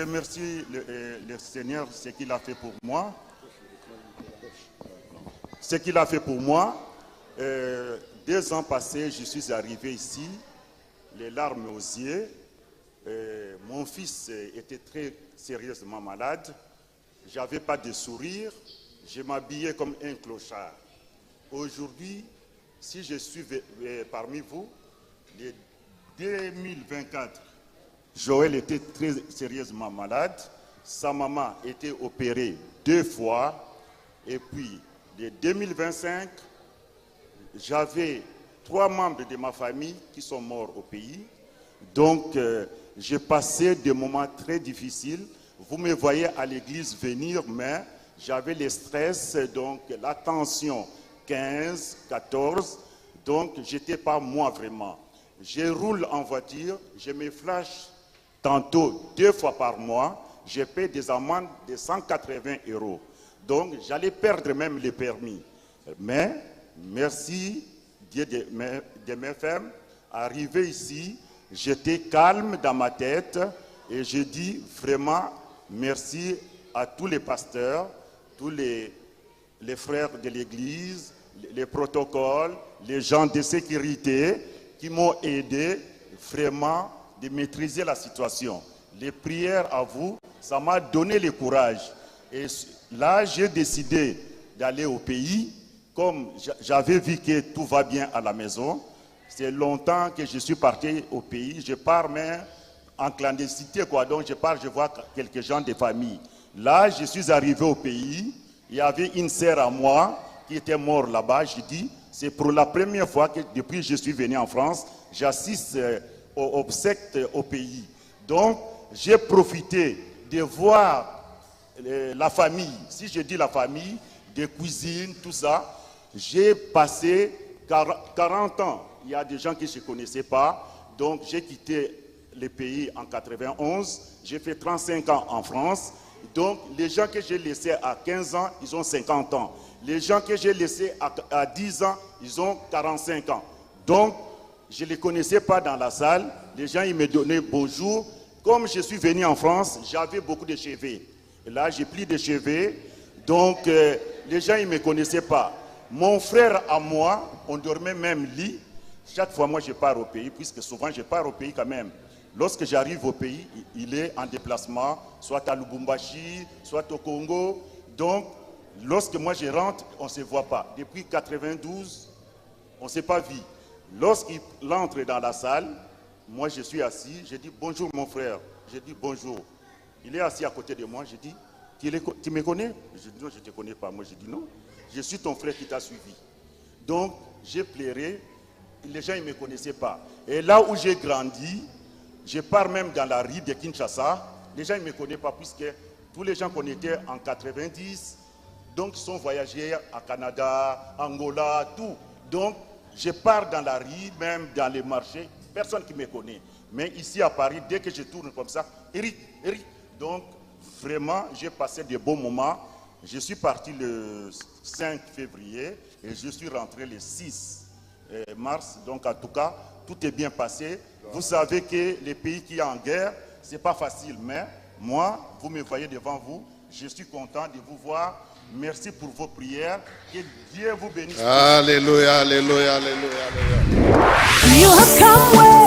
remercie le Seigneur, ce qu'il a fait pour moi. Ce qu'il a fait pour moi, 2 ans passés, je suis arrivé ici, les larmes aux yeux. Mon fils était très sérieusement malade. Je n'avais pas de sourire. Je m'habillais comme un clochard. Aujourd'hui, si je suis parmi vous, en 2024, Joël était très sérieusement malade. Sa maman était opérée 2 fois. Et puis, en 2025, j'avais 3 membres de ma famille qui sont morts au pays. Donc, j'ai passé des moments très difficiles. Vous me voyez à l'église venir, mais j'avais le stress, donc la tension 15, 14. Donc, je n'étais pas moi vraiment. Je roule en voiture, je me flash tantôt 2 fois par mois. Je paie des amendes de 180 €. Donc, j'allais perdre même les permis. Mais, merci Dieu de mes fermes, arrivé ici, j'étais calme dans ma tête et je dis vraiment merci à tous les pasteurs, tous les frères de l'église, les protocoles, les gens de sécurité qui m'ont aidé vraiment de maîtriser la situation. Les prières à vous, ça m'a donné le courage. Et là, j'ai décidé d'aller au pays. Comme j'avais vu que tout va bien à la maison, c'est longtemps que je suis parti au pays. Je pars même en clandestinité, quoi. Donc je pars, je vois quelques gens de famille. Là, je suis arrivé au pays. Il y avait une sœur à moi qui était morte là-bas. Je dis, c'est pour la première fois que depuis que je suis venu en France, j'assiste aux obsèques au pays. Donc, j'ai profité de voir la famille. Si je dis la famille, des cousines, tout ça, j'ai passé 40 ans. Il y a des gens que je ne connaissais pas. Donc, j'ai quitté le pays en 91. J'ai fait 35 ans en France. Donc, les gens que j'ai laissés à 15 ans, ils ont 50 ans. Les gens que j'ai laissés à 10 ans, ils ont 45 ans. Donc, je ne les connaissais pas dans la salle. Les gens, ils me donnaient bonjour. Comme je suis venu en France, j'avais beaucoup de cheveux. Et là, j'ai pris des cheveux. Donc, les gens, ils ne me connaissaient pas. Mon frère à moi, on dormait même lit. Chaque fois, moi, je pars au pays, puisque souvent, je pars au pays quand même. Lorsque j'arrive au pays, il est en déplacement, soit à Lubumbashi, soit au Congo. Donc, lorsque moi, je rentre, on ne se voit pas. Depuis 92, on ne s'est pas vu. Lorsqu'il entre dans la salle, moi, je suis assis. Je dis bonjour, mon frère. Je dis bonjour. Il est assis à côté de moi. Je dis, tu me connais? Je dis non, je ne te connais pas. Moi, je dis non. Je suis ton frère qui t'a suivi. Donc, j'ai pleuré. Les gens, ils ne me connaissaient pas. Et là où j'ai grandi, je pars même dans la rue de Kinshasa. Les gens, ils ne me connaissent pas, puisque tous les gens qu'on était en 90, donc, ils sont voyagés à Canada, Angola, tout. Donc, je pars dans la rue, même dans les marchés. Personne qui me connaît. Mais ici à Paris, dès que je tourne comme ça, Eric. Donc, vraiment, j'ai passé de bons moments. Je suis parti le 5 février et je suis rentré le 6 mars. Donc, en tout cas, tout est bien passé. Vous savez que les pays qui sont en guerre, ce n'est pas facile. Mais moi, vous me voyez devant vous. Je suis content de vous voir. Merci pour vos prières. Que Dieu vous bénisse. Alléluia, alléluia, alléluia, alléluia. You have come well.